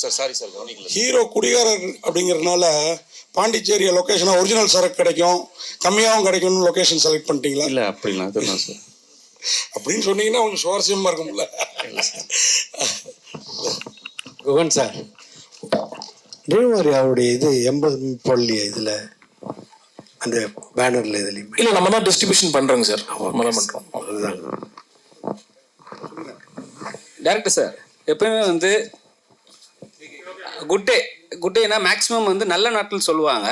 Sir sorry sir கவனிக்கல. Hero குடிகாரர் அப்படிங்கிறதுனால Pondicherry லொக்கேஷனாக original சரக்கு கிடைக்கும், கம்மியாகவும் கிடைக்கும்னு லொக்கேஷன் செலக்ட் பண்ணிட்டீங்களா? இல்லை அப்படிலாம் அதெல்லாம் சார். அப்படின்னு சொன்னீங்கன்னா கொஞ்சம் சுவாரஸ்யமாக இருக்கும்ல. குகன் சார், ட்ரீம் அவருடைய இது 80 போடலையே இதில், அந்த பேனரில் இதுலேயுமே? இல்லை, நம்ம தான் டிஸ்ட்ரிபியூஷன் பண்ணுறோங்க சார். நம்ம தான் பண்ணுறோம். அதுதான். டேரக்டர் சார், எப்பவுமே வந்து குட் டேனா மேக்ஸிமம் வந்து நல்ல நாட்கள் சொல்லுவாங்க,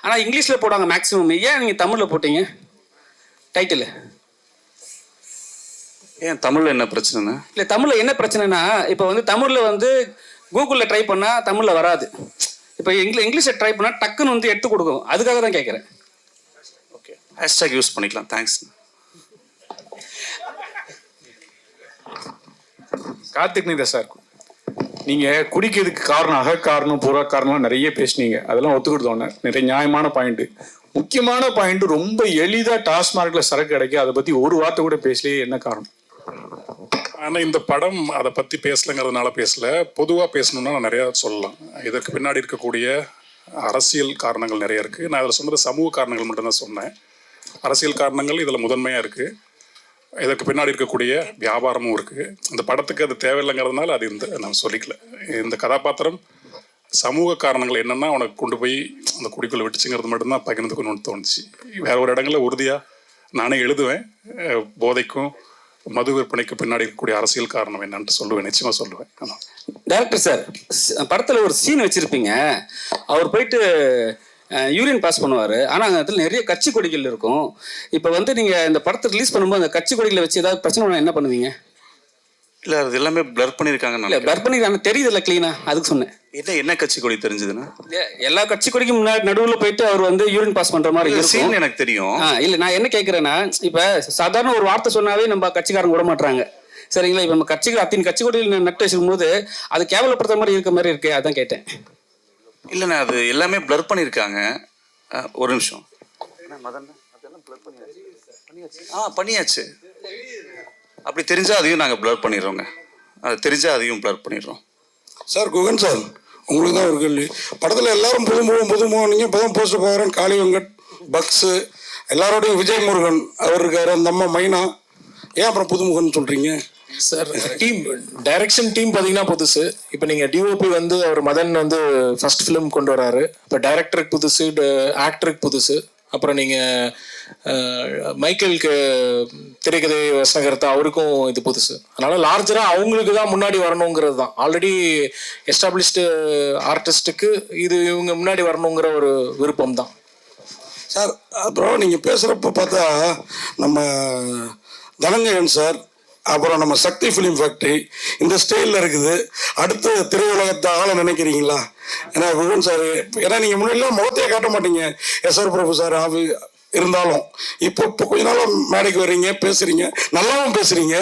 ஆனால் இங்கிலீஷில் போடுவாங்க மேக்ஸிமம். ஏன் நீங்கள் தமிழில் போட்டீங்க டைட்டில்? ஏன் தமிழில் என்ன பிரச்சனைண்ணா? இல்லை, தமிழில் என்ன பிரச்சனைனா, இப்போ வந்து தமிழில் வந்து கூகுளில் ட்ரை பண்ணால் தமிழில் வராது. இப்போ இங்கிலீஷில் ட்ரை பண்ணால் டக்குன்னு வந்து எடுத்து கொடுக்கும். அதுக்காக தான் கேட்குறேன். ஓகே, ஹேஷ்டேக் யூஸ் பண்ணிக்கலாம். தேங்க்ஸ். கார்த்திக் சார், நீங்கள் குடிக்கிறதுக்கு காரணம் அக காரணம் புற காரணம்லாம் நிறைய பேசுனீங்க. அதெல்லாம் ஒத்துக்கிட்டோன்னே நிறைய நியாயமான பாயிண்ட்டு. முக்கியமான பாயிண்ட், ரொம்ப எளிதாக டாஸ்மார்க்கில் சரக்கு கிடைக்க அதை பற்றி ஒரு வார்த்தை கூட பேசலையே, என்ன காரணம்? ஆனால் இந்த படம் அதை பற்றி பேசலைங்கிறதுனால பேசல, பொதுவாக பேசணுன்னா நான் நிறையா சொல்லலாம். இதற்கு பின்னாடி இருக்கக்கூடிய அரசியல் காரணங்கள் நிறைய இருக்குது. நான் இதில் சொன்னது சமூக காரணங்கள் மட்டும்தான் சொன்னேன். அரசியல் காரணங்கள் இதில் முதன்மையாக இருக்குது. இதற்கு பின்னாடி இருக்கக்கூடிய வியாபாரமும் இருக்குது. இந்த படத்துக்கு அது தேவையில்லைங்கிறதுனால அது நான் சொல்லிக்கல. இந்த கதாபாத்திரம் சமூக காரணங்கள் என்னென்னா உனக்கு கொண்டு போய் அந்த குடிக்குள்ளே விட்டுச்சுங்கிறது மட்டும்தான் பகிர்ந்துக்கணும்னு தோணுச்சு. வேற ஒரு இடங்களில் உறுதியாக நானே எழுதுவேன். போதைக்கும் மது விற்பனைக்கு பின்னாடி இருக்கக்கூடிய அரசியல் காரணம் என்னன்ட்டு சொல்லுவேன், நிச்சயமாக சொல்லுவேன். ஆனால் டேரக்டர் சார், படத்தில் ஒரு சீன் வச்சுருப்பீங்க. அவர் போயிட்டு யூரின் பாஸ் பண்ணுவார், ஆனால் அந்த இடத்துல நிறைய கட்சி கொடிகள் இருக்கும். இப்போ வந்து நீங்கள் இந்த படத்தை ரிலீஸ் பண்ணும்போது அந்த கட்சி கொடிகளை வச்சு ஏதாவது பிரச்சனை பண்ணால் என்ன பண்ணுவீங்க? இல்லை, அது எல்லாமே பிளர் பண்ணியிருக்காங்க. இல்லை, பிளர் பண்ணிருக்காங்க, தெரியுது க்ளீனா, அதுக்கு சொன்னேன். என்ன கட்சி கொடி தெரிஞ்சதுன்னா? எல்லா கட்சி கொடிக்கும் முன்னாடி நடுவில் போயிட்டு அவர் வந்து யூரின் பாஸ் பண்ணுற மாதிரி சீன் எனக்கு தெரியும். இல்லை, நான் என்ன கேட்குறேன்னா, இப்போ சாதாரண ஒரு வார்த்தை சொன்னாவே நம்ம கட்சிக்காரங்க விட மாட்டாங்க, சரிங்களா? இப்போ நம்ம அத்தின் கட்சி கொடியில் நட்டு வச்சிருக்கும் போது அது கேவலப்படுத்த மாதிரி இருக்க மாதிரி இருக்கு, அதான் கேட்டேன். இல்லைண்ணா, அது எல்லாமே பிளர் பண்ணியிருக்காங்க. ஒரு நிமிஷம். பண்ணியாச்சு. அப்படி தெரிஞ்சால் அதையும் நாங்கள் பிளர் பண்ணிடுறோங்க. அது தெரிஞ்சால் அதையும் பிளர் பண்ணிடுறோம். சார் குகன் சார், உங்களுக்கு தான் ஒரு கேள்வி. படத்தில் எல்லாரும் புதுமுகம் நீங்கள் இப்போ தான் போஸ்டர் பார்க்குறேன். காளி வெங்கட், பக்ஸு, எல்லாரோடையும் விஜய் முருகன் அவர் இருக்காரு, அந்த அம்மா மைனா. ஏன் அப்புறம் புதுமுகன்னு சொல்கிறீங்க? சார், டீம் டைரக்ஷன் டீம் பார்த்தீங்கன்னா புதுசு. இப்போ நீங்கள் டிஓபி வந்து அவர் மதன் வந்து ஃபர்ஸ்ட் ஃபிலிம் கொண்டு வராரு. இப்போ டைரக்டருக்கு புதுசு, ஆக்டருக்கு புதுசு. அப்புறம் நீங்கள் மைக்கேலுக்கு திரைக்கதை வசனகர்த்தா, அவருக்கும் இது புதுசு. அதனால் லார்ஜராக அவங்களுக்கு தான் முன்னாடி வரணுங்கிறது தான். ஆல்ரெடி எஸ்டாப்ளிஷ்டு ஆர்டிஸ்ட்டுக்கு இது இவங்க முன்னாடி வரணுங்கிற ஒரு விருப்பம் தான் சார். அப்புறம் நீங்கள் பேசுகிறப்ப பார்த்தா நம்ம தனஞ்சயன் சார், அப்புறம் நம்ம சக்தி ஃபிலிம் ஃபேக்ட்ரி இந்த ஸ்டைலில் இருக்குது. அடுத்த திரையுலகத்தை ஆள நினைக்கிறீங்களா? ஏன்னா குகன் சார், ஏன்னா நீங்கள் முன்னாடிலாம் முகத்தையே காட்ட மாட்டீங்க, எஸ்ஆர் பிரபு சார் இருந்தாலும் இப்போ கொஞ்ச நாளாக மேடைக்கு வர்றீங்க, பேசுகிறீங்க, நல்லாவும் பேசுகிறீங்க.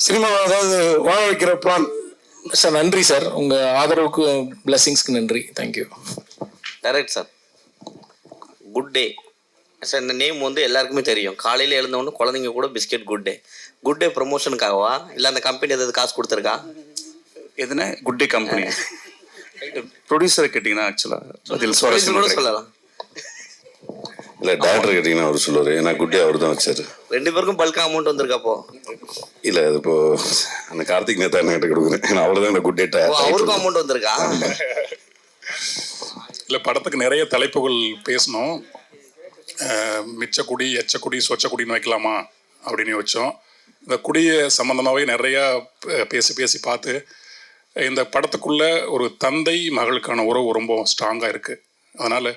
சினிமா அதாவது வாழ வைக்கிற பிளான் சார். நன்றி சார், உங்கள் ஆதரவுக்கு பிளெஸிங்ஸ்க்கு நன்றி. Thank you. Direct sir, good day sir. இந்த நேம் வந்து எல்லாருக்குமே தெரியும். காலையில் எழுந்தவொன்னு குழந்தைங்க கூட பிஸ்கெட் குட் டே ப்ரொமோஷனுக்காகவா, இல்லை அந்த கம்பெனி ஏதாவது காசு கொடுத்துருக்கா? எதுனா குட் டே கம்பெனி ப்ரொடியூசரை கேட்டிங்கன்னா ஆக்சுவலாக பதில் கூட சொல்லலாம். இல்லை, டாக்டர் கேட்டிங்கன்னா அவர் சொல்லுவார். ஏன்னா குட் டே அவர் தான் வச்சார். 2 பேருக்கும் பல்காக அமௌண்ட் வந்திருக்காப்போ? இல்லை, அது இப்போ அந்த கார்த்திக் நேதா கிட்ட கொடுக்குறேன். ஏன்னா அவர் தான் இந்த குட் டே அவருக்கும் அமௌண்ட் வந்திருக்கா? இல்லை, படத்துக்கு நிறைய தலைப்புகள் பேசணும். மிச்சக்குடி, எச்சக்குடி, சொச்சக்குடின்னு வைக்கலாமா அப்படின்னு வச்சோம். இந்த குடியை சம்மந்தமாகவே நிறையா பேசி பார்த்து இந்த படத்துக்குள்ளே ஒரு தந்தை மகளுக்கான உறவு ரொம்ப ஸ்ட்ராங்காக இருக்குது. அதனால்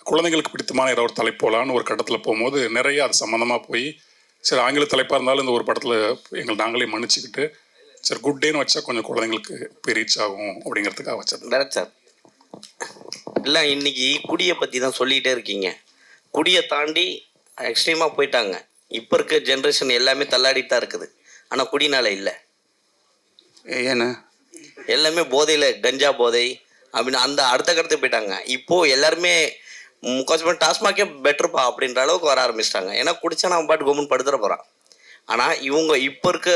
குழந்தைங்களுக்கு பிடித்தமான ஏதாவது ஒரு தலைப்போலான்னு ஒரு கட்டத்தில் போகும்போது நிறைய அது சம்மந்தமாக போய், சரி ஆங்கில தலைப்பாக இருந்தாலும் இந்த ஒரு படத்தில் நாங்களே மன்னிச்சுக்கிட்டு சரி குட் டேன்னு வச்சா கொஞ்சம் குழந்தைங்களுக்கு போய் ரீச் ஆகும் அப்படிங்கிறதுக்காக வச்சது. டேரக்ட் சார், இல்லை இன்னைக்கு குடியை பற்றி தான் சொல்லிகிட்டே இருக்கீங்க. குடியை தாண்டி எக்ஸ்ட்ரீமாக போயிட்டாங்க. இப்போ இருக்க ஜென்ரேஷன் எல்லாமே தள்ளாடிட்டு தான் இருக்குது. ஆனால் குடினால இல்லை. ஏன்னா எல்லாமே போதையில், கஞ்சா போதை அப்படின்னு அந்த அடுத்த கருத்து போயிட்டாங்க. இப்போது எல்லாருமே முக்கால்வாசி டாஸ்மாகே பெட்டர்ப்பா அப்படின்ற அளவுக்கு வர ஆரம்பிச்சிட்டாங்க. ஏன்னா குடிச்சா நம்ம பாட்டு கவர்மெண்ட் படுத்துட போகிறான். ஆனால் இவங்க இப்போ இருக்க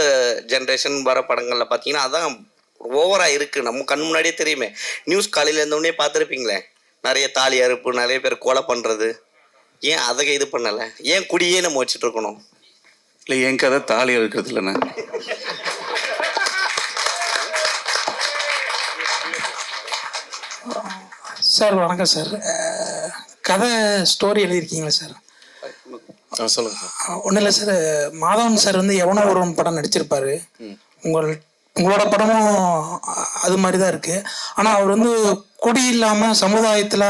ஜென்ரேஷன் வர படங்களில் பார்த்தீங்கன்னா அதான் ஓவராக இருக்குது. நம்ம கண் முன்னாடியே தெரியுமே. நியூஸ் காலையில் இருந்தோடனே பார்த்துருப்பீங்களே, நிறைய தாலி அறுப்பு, நிறைய பேர் கொலை பண்ணுறது. ஏன் அதை இது பண்ணலை? ஏன் குடியே நம்ம வச்சுட்டு இருக்கணும்? இல்லை என் கதை தாலி இருக்கிறது இல்லைண்ணே. சார் வணக்கம் சார். கதை ஸ்டோரி எழுதியிருக்கீங்களா சார்? சொல்லுங்க சார். ஒன்றும் இல்லை சார், மாதவன் சார் வந்து எவனோ ஒருவன் படம் நடிச்சிருப்பாரு. உங்களோட படமும் அது மாதிரி தான் இருக்குது. ஆனால் அவர் வந்து குடி இல்லாமல் சமுதாயத்தில்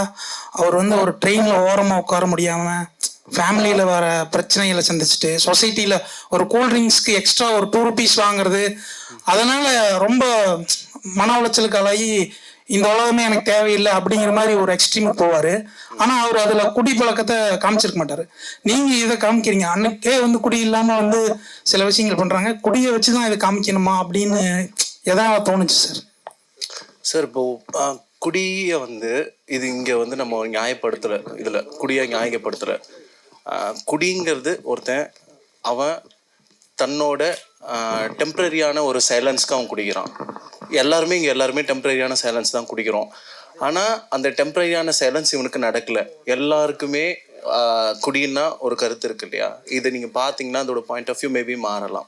அவர் வந்து ஒரு ட்ரெயினில் ஓரமாக உட்கார முடியாமல் ஃபேமிலியில் வர பிரச்சனைகளை சந்திச்சுட்டு சொசைட்டியில் ஒரு கூல்ட்ரிங்க்ஸ்க்கு எக்ஸ்ட்ரா ஒரு 2 rupees வாங்குறது, அதனால் ரொம்ப மன உளைச்சலுக்கு ஆளாகி இந்த உலகமே எனக்கு தேவையில்லை அப்படிங்கிற மாதிரி ஒரு எக்ஸ்ட்ரீமுக்கு போவார். ஆனால் அவர் அதில் குடி பழக்கத்தை காமிச்சிருக்க மாட்டார். நீங்கள் இதை காமிக்கிறீங்க. அன்னைக்கே வந்து குடி இல்லாமல் வந்து சில விஷயங்கள் பண்ணுறாங்க, குடியை வச்சு தான் இதை காமிக்கணுமா அப்படின்னு எதாவது தோணுச்சு சார். சார் இப்போ குடியை வந்து இது இங்கே வந்து நம்ம நியாயப்படுத்தலை, இதில் குடியை நியாயப்படுத்தலை. குடிங்கிறது ஒருத்தன் அவன் தன்னோட டெம்ப்ரரியான ஒரு சைலன்ஸ்க்கு அவன் குடிக்கிறான். இங்கே எல்லாருமே டெம்ப்ரரியான சைலன்ஸ் தான் குடிக்கிறோம். ஆனால் அந்த டெம்ப்ரரியான சைலன்ஸ் இவனுக்கு நடக்கலை. எல்லாருக்குமே குடின்னா ஒரு கருத்து இருக்கு இல்லையா? இதை நீங்கள் பார்த்தீங்கன்னா அதோட பாயிண்ட் ஆஃப் வியூ மேபி மாறலாம்.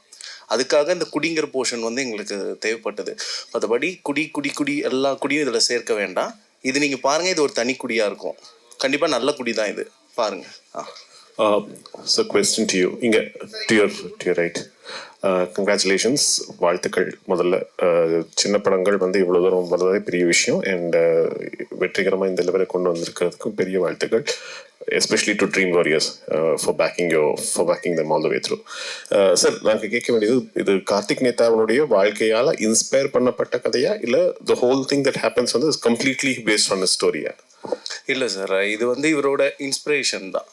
அதுக்காக இந்த குடிங்கிற போர்ஷன் வந்து எங்களுக்கு தேவைப்பட்டது. மற்றபடி குடி எல்லா குடியும் இதில் சேர்க்க வேண்டாம். இது நீங்கள் பாருங்கள், இது ஒரு தனி குடியாக இருக்கும். கண்டிப்பாக நல்ல குடி தான் இது, பாருங்கள். So question to you, இங்கே to your right. கங்க்ராச்சுலேஷன்ஸ், வாழ்த்துக்கள். முதல்ல சின்ன படங்கள் வந்து இவ்வளோ தூரம் வர்றதே பெரிய விஷயம். அண்ட் வெற்றிகரமாக இந்த லெவலில் கொண்டு வந்திருக்கிறதுக்கும் பெரிய வாழ்த்துக்கள். Especially to Dream Warriors for backing them all the way through. Sir, நாங்கள் கேட்க வேண்டியது, இது கார்த்திக் நேதாவுடைய வாழ்க்கையால் இன்ஸ்பயர் பண்ணப்பட்ட கதையா, இல்லை the whole thing that happens வந்து is completely based on a story-யா? இல்லை சார், இது வந்து இவரோட இன்ஸ்பிரேஷன் தான்.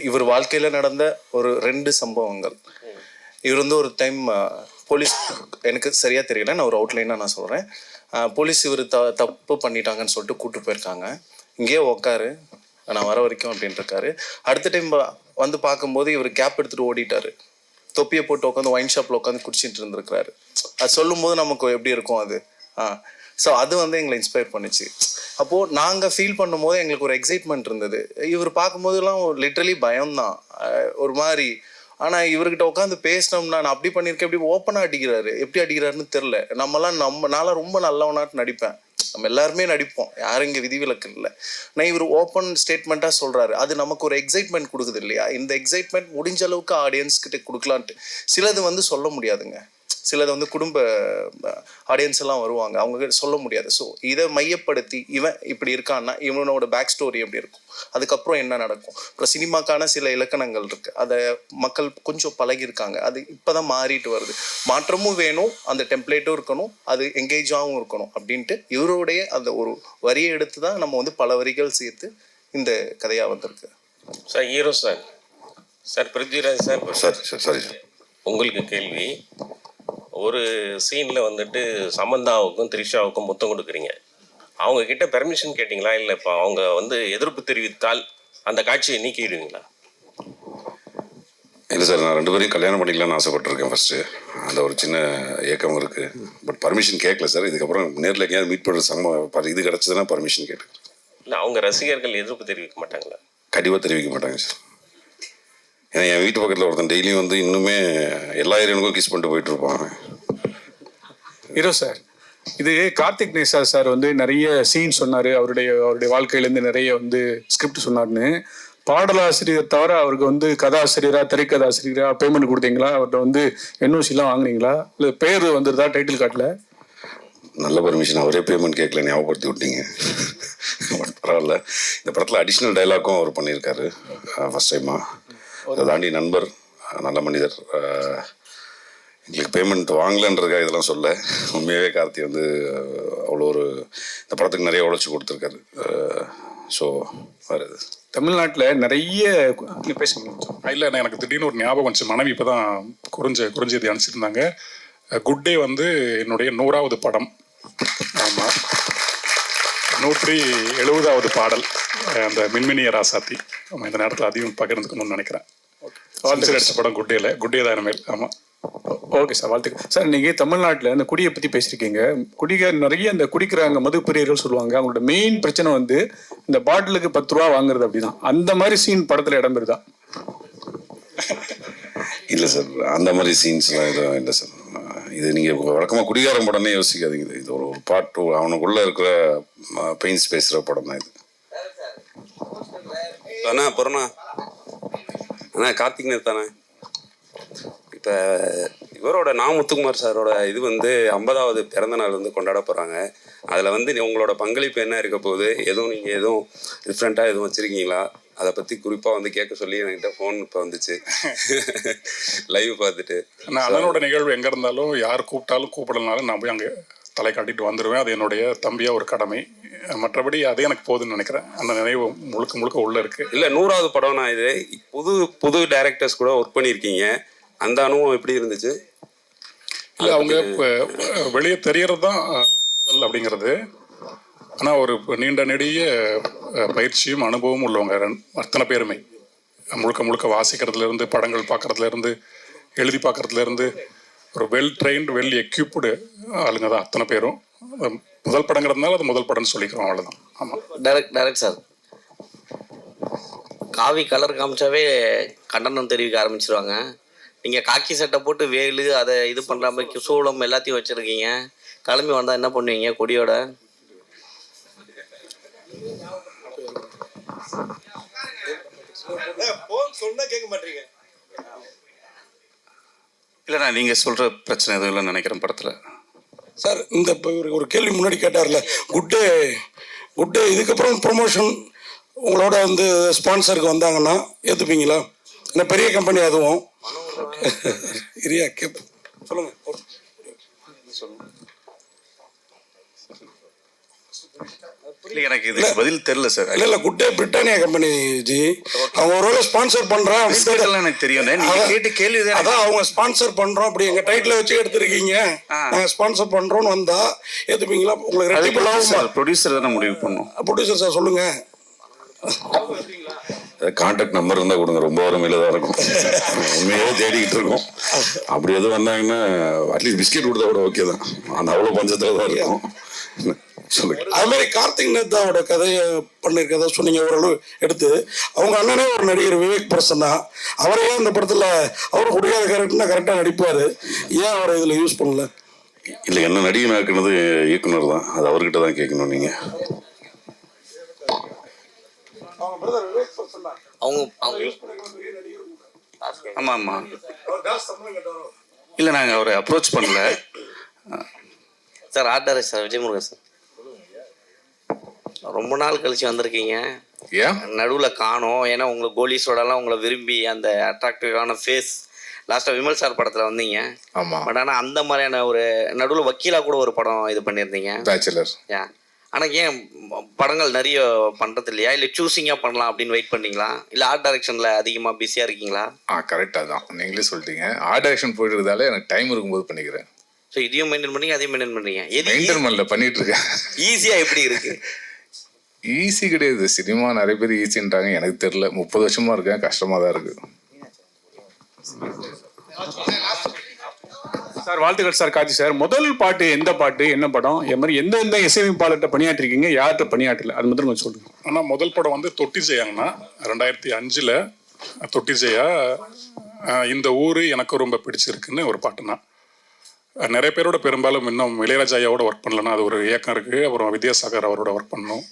இவர் வாழ்க்கையில் நடந்த ஒரு 2 சம்பவங்கள். இவர் வந்து ஒரு டைம் போலீஸ், எனக்கு சரியாக தெரியல, நான் ஒரு அவுட்லைனாக நான் சொல்கிறேன். போலீஸ் இவர் தப்பு பண்ணிட்டாங்கன்னு சொல்லிட்டு கூப்பிட்டு போயிருக்காங்க. இங்கேயே உக்காரு, நான் வர வரைக்கும் அப்படின்ட்டு இருக்காரு. அடுத்த டைம் வந்து பார்க்கும்போது இவர் கேப் எடுத்துகிட்டு ஓடிட்டார். தொப்பியை போட்டு உட்காந்து ஒயின் ஷாப்பில் உட்காந்து குடிச்சிட்டு இருந்திருக்கிறாரு. அது சொல்லும் போது நமக்கு எப்படி இருக்கும் அது? ஸோ அது வந்து எங்களை இன்ஸ்பயர் பண்ணிச்சு. அப்போது நாங்கள் ஃபீல் பண்ணும்போது எங்களுக்கு ஒரு எக்ஸைட்மெண்ட் இருந்தது. இவர் பார்க்கும்போதெல்லாம் லிட்ரலி பயம்தான் ஒரு மாதிரி. ஆனால் இவர்கிட்ட உட்காந்து பேசினோம்னா, நான் அப்படி பண்ணியிருக்கேன், எப்படி ஓப்பனாக அடிக்கிறாரு, எப்படி அடிக்கிறாருன்னு தெரில. நான்லாம் ரொம்ப நல்லவனாட்டு நடிப்பேன். நம்ம எல்லாருமே நடிப்போம், யாரும் இங்கே விதிவிலக்கு இல்லை. நான் இவர் ஓப்பன் ஸ்டேட்மெண்ட்டாக சொல்கிறாரு. அது நமக்கு ஒரு எக்ஸைட்மெண்ட் கொடுக்குது இல்லையா? இந்த எக்ஸைட்மெண்ட் முடிஞ்ச அளவுக்கு ஆடியன்ஸ்கிட்ட கொடுக்கலான்ட்டு. சிலது வந்து சொல்ல முடியாதுங்க, சிலது வந்து குடும்ப ஆடியன்ஸ் எல்லாம் வருவாங்க, அவங்க சொல்ல முடியாது. ஸோ இதை மையப்படுத்தி இவன் இப்படி இருக்கான்னா இவனோட பேக் ஸ்டோரி எப்படி இருக்கும், அதுக்கப்புறம் என்ன நடக்கும். அப்புறம் சினிமாக்கான சில இலக்கணங்கள் இருக்குது, அதை மக்கள் கொஞ்சம் பழகியிருக்காங்க. அது இப்போ தான் மாறிட்டு வருது. மாற்றமும் வேணும், அந்த டெம்ப்ளேட்டும் இருக்கணும், அது எங்கேஜாகவும் இருக்கணும் அப்படின்ட்டு இவருடைய அந்த ஒரு வரியை எடுத்து தான் நம்ம வந்து பல வரிகள் சேர்த்து இந்த கதையாக வந்திருக்கு. Sir, hero sir Prithviraj sir, sorry உங்களுக்கு கேள்வி. ஒரு சீனில் வந்துட்டு சமந்தாவுக்கும் த்ரிஷாவுக்கும் முத்தம் கொடுக்குறீங்க. அவங்க கிட்ட பெர்மிஷன் கேட்டிங்களா, இல்லை இப்போ அவங்க வந்து எதிர்ப்பு தெரிவித்தால் அந்த காட்சியை நீக்கிடுவீங்களா? இல்லை சார், நான் 2 பேரையும் கல்யாணம் பண்ணிக்கலாம்னு ஆசைப்பட்டிருக்கேன் ஃபஸ்ட்டு. அந்த ஒரு சின்ன ஏக்கம் இருக்குது. பட் பர்மிஷன் கேட்கல சார். இதுக்கப்புறம் நேரில் எங்கேயாவது மீட் பண்ணுற இது கிடச்சதுன்னா பர்மிஷன் கேட்டுக்கிறேன். இல்லை, அவங்க ரசிகர்கள் எதிர்ப்பு தெரிவிக்க மாட்டாங்களா? கண்டிப்பாக தெரிவிக்க மாட்டாங்க சார். ஏன்னா என் வீட்டு பக்கத்தில் ஒருத்தன் டெய்லியும் வந்து இன்னுமே எல்லா ஏரியானுக்கும் கிஸ் பண்ணிட்டு போயிட்டுருப்பாங்க. ஹீரோ சார், இது கார்த்திக் நேசா சார் வந்து நிறைய சீன் சொன்னார். அவருடைய வாழ்க்கையிலேருந்து நிறைய வந்து ஸ்கிரிப்ட் சொன்னார்னு. பாடலாசிரியர் தவிர அவருக்கு வந்து கதாசிரியராக, திரைக்கதாசிரியராக பேமெண்ட் கொடுத்தீங்களா? அவர்கிட்ட வந்து என்ஓசிலாம் வாங்கினீங்களா? இல்லை பேர் வந்துருதா டைட்டில் கார்டில்? நல்ல பர்மிஷன், அவரே பேமெண்ட் கேட்கல, ஞாபகப்படுத்தி விட்டீங்க. பரவாயில்ல. இந்த படத்தில் அடிஷ்னல் டைலாக்கும் அவர் பண்ணியிருக்காரு ஃபஸ்ட் டைமாக. அதை தாண்டி நண்பர், நல்ல மனிதர், எங்களுக்கு பேமெண்ட் வாங்கலன்றதுக்காக இதெல்லாம் சொல்ல. உண்மையாகவே கார்த்தி வந்து அவ்வளோ ஒரு இந்த படத்துக்கு நிறைய உழைச்சி கொடுத்துருக்காரு. ஸோ வேறு இது தமிழ்நாட்டில் நிறைய பேசுங்க. இல்லை, எனக்கு திடீர்னு ஒரு ஞாபகம் வந்துச்சு. மனைவி இப்போ தான் குறிஞ்செய்தி அனுப்பிச்சிருந்தாங்க. குட் டே வந்து என்னுடைய 100வது படம். ஆமாம், 170வது பாடல் அந்த மின்மினிய ராசாத்தி. ஆமாம், இந்த நேரத்தில் அதையும் பகிர்ந்துக்கணும்னு நினைக்கிறேன். அடிச்ச படம் குட்டேல, குட்டே தான் இனிமேல். ஆமாம். ஓகே சார், வாழ்த்துக்கள் சார். இன்னைக்கு தமிழ்நாட்டில் இந்த குடியை பற்றி பேசியிருக்கீங்க. நிறைய இந்த குடிக்கிறாங்க, மது பிரியர்கள் சொல்லுவாங்க. அவங்களோட மெயின் பிரச்சனை வந்து இந்த பாட்டிலுக்கு 10 ரூபா வாங்குறது அப்படிதான். அந்த மாதிரி சீன் படத்தில் இடம்பெறுதா? இல்லை சார், அந்த மாதிரி சீன்ஸ்லாம் எதுவும் இல்லை சார். இது நீங்கள் வழக்கமாக குடிகாரம் படமே யோசிக்காதீங்க. இது ஒரு பாட்டு, அவனுக்குள்ளே இருக்கிற பெயின்ஸ் பேசுகிற படம் தான் இது. அண்ணா அப்புறம்ண்ணா அண்ணா கார்த்திக் தானே. இப்போ இவரோட முத்துக்குமார் சாரோட இது வந்து 50வது பிறந்த நாள் வந்து கொண்டாட போகிறாங்க. அதில் வந்து உங்களோட பங்களிப்பு என்ன இருக்க போகுது? நீங்கள் எதுவும் டிஃப்ரெண்ட்டாக எதுவும் வச்சுருக்கீங்களா? அதை பற்றி குறிப்பாக வந்து கேட்க சொல்லி என்கிட்ட ஃபோன் இப்போ வந்துச்சு லைவ் பார்த்துட்டு. நான் அண்ணனோட நிகழ்வு எங்கே இருந்தாலும் யார் கூப்பிட்டாலும் கூப்பிடலனாலும் நான் போய் அங்கே தலை காட்டிட்டு வந்துடுவேன். அது என்னுடைய தம்பியாக ஒரு கடமை. மற்றபடி அதே எனக்கு போகுதுன்னு நினைக்கிறேன். அந்த நினைவு முழுக்க முழுக்க உள்ளே இருக்குது. இல்லை 100வது படம் நான் இது. புது டைரக்டர்ஸ் கூட ஒர்க் பண்ணியிருக்கீங்க. அந்த அனுபவம் எப்படி இருந்துச்சு? இல்லை, அவங்க இப்போ வெளியே தெரியறது தான் முதல் அப்படிங்கிறது. ஆனால் ஒரு நீண்ட நெடிய பயிற்சியும் அனுபவமும் உள்ளவங்க அத்தனை பேருமே. முழுக்க வாசிக்கிறதுலேருந்து, படங்கள் பார்க்குறதுலேருந்து, எழுதி பார்க்குறதுலேருந்து ஒரு வெல் ட்ரெயின்டு, வெல் எக்யூப்டு ஆளுங்க தான் அத்தனை பேரும். முதல் படங்கிறதுனால அது முதல் படம்னு சொல்லிக்கிறோம், அவ்வளோதான். ஆமாம். டைரக்ட் சார், காவி கலர் காமிச்சாவே கண்டனம் தெரிவிக்க ஆரம்பிச்சிருவாங்க. நீங்கள் காக்கி சட்டை போட்டு வேலு அதை இது பண்ணுற மாதிரி சூளம் எல்லாத்தையும் வச்சுருக்கீங்க. கிளம்பி வந்தால் என்ன பண்ணுவீங்க கொடியோட? இல்லைண்ணா, நீங்கள் சொல்கிற பிரச்சனை எதுவும் இல்லைன்னு நினைக்கிறேன் படத்தில். சார், இந்த இப்போ ஒரு கேள்வி முன்னாடி கேட்டார்ல, குட் டே இதுக்கப்புறம் ப்ரொமோஷன் உங்களோட வந்து ஸ்பான்சருக்கு வந்தாங்கன்னா ஏற்றுப்பீங்களா? என்ன பெரிய கம்பெனி அதுவும் இரியா கேப் சொல்லுங்க. எனக்கு இது பதில் தெரியல சார். இல்லை good day Britannia company G, அவங்க ஒருவேளை ஸ்பான்சர் பண்றேன் எனக்கு தெரியும். கேட்டு கேள்வி அதான் அவங்க ஸ்பான்சர் பண்றோம் அப்படி எங்க டைட்டில் வச்சு எடுத்திருக்கீங்க, நாங்கள் ஸ்பான்சர் பண்றோம்னு வந்தா ஏத்துப்பீங்களா? உங்களுக்கு ரெட்டிபிளாக ப்ரொடியூசர் தானே முடிவு பண்ணும். ப்ரொடியூசர் சார் சொல்லுங்க. கான்டாக்ட் நம்பர் இருந்தால் கொடுங்க, ரொம்ப வறுமையில் தான் இருக்கும். உண்மையாகவே தேடிக்கிட்டு இருக்கோம். அப்படி எதுவும் வந்தாங்கன்னா அட்லீஸ்ட் பிஸ்கெட் கொடுத்தா கூட ஓகே தான். அந்த அவ்வளோ பஞ்சத்தில் தான் இருக்கும். அது மாதிரி கார்த்திக் நேத்தாவோட கதையை பண்ணியிருக்கதா சொன்னீங்க, ஓரளவு எடுத்து. அவங்க அண்ணனே ஒரு நடிகர் விவேக் பிரசன்னா, அவரையே அந்த படத்தில் அவர் குடியாத கேரக்டர்னா கரெக்டாக நடிப்பார், ஏன் அவரை இதில் யூஸ் பண்ணல? இல்லை, என்ன நடிகை ஆக்குனது இயக்குனர் தான், அது அவர்கிட்ட தான் கேட்கணும் நீங்கள். ஆமாம். இல்லை, நாங்கள் அவரை அப்ரோச் பண்ணல sir. Art director sir Vijayamurugan sir, ரொம்ப நாள் கழிச்சு வந்திருக்கீங்க. நடுவில் காணோம். ஏன்னா உங்களை கோலிஸோடலாம் உங்களை விரும்பி அந்த அட்ராக்டிவான ஃபேஸ் லாஸ்ட்டாக விமல் சார் படத்தில் வந்தீங்க. ஆமாம். பட் ஆனால் அந்த மாதிரியான ஒரு நடுவில் வக்கீலாக கூட ஒரு படம் இது பண்ணியிருந்தீங்க, பேச்சுலர். ஆனால் ஏன் படங்கள் நிறைய பண்ணுறது இல்லையா? இல்லை சூஸிங்காக பண்ணலாம் அப்படின்னு வெயிட் பண்ணீங்களா? இல்லை ஆர்ட் டைரக்ஷனில் அதிகமாக பிஸியாக இருக்கீங்களா? கரெக்டாக தான் நீங்களே சொல்லிட்டீங்க. ஆர்ட் டைரக்ஷன் போயிட்டு இருந்தாலே எனக்கு டைம் இருக்கும்போது பண்ணிக்கிறேன். ஸோ இதையும் மெயின்டைன் பண்ணி அதையும் மெயின்டைன் பண்ணுறீங்க. மெயின்டைன் பண்ணல, பண்ணிட்டு இருக்கேன். ஈஸியாக எப்படி இருக்கு? ஈஸி கிடையாது. சினிமா நிறைய பேர் ஈஸின்றாங்க, எனக்கு தெரியல. 30 வருஷமா இருக்கேன், கஷ்டமாக தான் இருக்கு. சார், வாழ்த்துக்கள் சார். கார்த்தி சார், முதல் பாட்டு எந்த பாட்டு, என்ன படம், இது மாதிரி எந்தெந்த இசையமைப்பாளர்கிட்ட பணியாற்றிருக்கீங்க, யார்கிட்ட பணியாற்றல, அது மட்டும் கொஞ்சம் சொல்லுங்க. ஆனால் முதல் படம் வந்து தொட்டி ஜெயாங்கண்ணா, 2005 தொட்டி ஜெயா. இந்த ஊர் எனக்கு ரொம்ப பிடிச்சிருக்குன்னு ஒரு பாட்டுண்ணா. நிறைய பேரோட பெரும்பாலும் இன்னும் இளையராஜாவோட ஒர்க் பண்ணலன்னா, அது ஒரு இயக்கம் இருக்குது. அப்புறம் வித்யாசாகர் அவரோட ஒர்க் பண்ணணும்.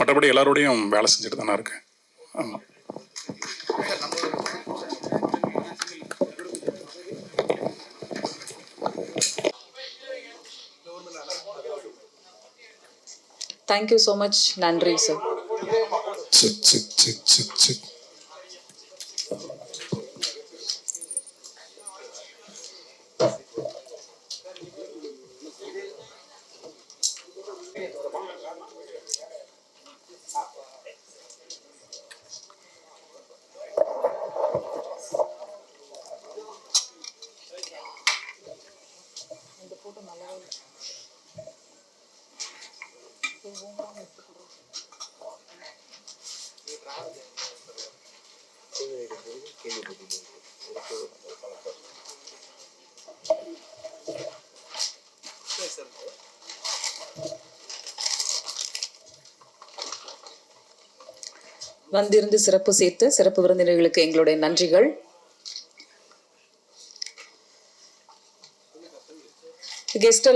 மற்றபடி எல்லாரோடையும் வேலை செஞ்சுட்டு தானே இருக்கேன். ஆமாம். Thank you so much. நன்றி சார். வந்திருந்து சிறப்பு சேர்த்து சிறப்பு விருந்தினர்களுக்கு எங்களுடைய நன்றிகள். கெஸ்ட்